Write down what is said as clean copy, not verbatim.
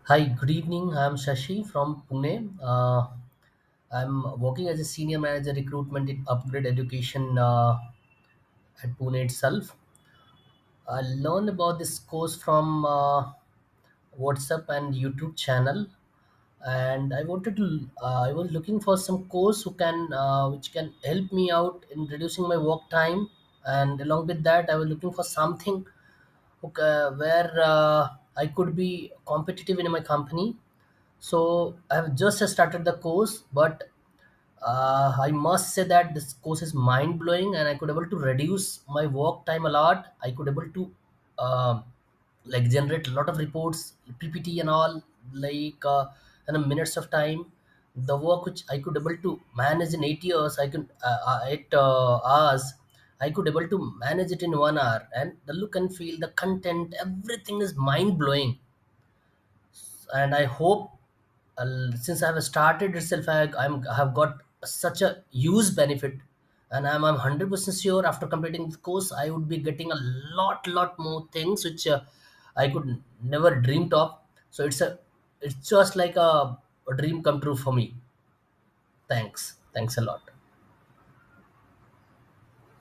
Hi, good evening. I'm Shashi from Pune. I'm working as a senior manager recruitment in UpGrad Education at Pune itself. I learned about this course from WhatsApp and YouTube channel, and I was looking for some course which can help me out in reducing my work time, and along with that, I was looking for something where I could be competitive in my company. So I have just started the course, but I must say that this course is mind blowing, and I could able to reduce my work time a lot. I could able to uh, generate a lot of reports, PPT and all, in a minutes of time. The work which I could able to manage in 8 years, 8 hours. I could able to manage it in 1 hour, and the look and feel, the content, everything is mind blowing. And I hope since I have started itself, I have got such a huge benefit, and I'm 100% sure after completing the course I would be getting a lot more things which I could never dreamed of. So it's just like a dream come true for me. Thanks a lot.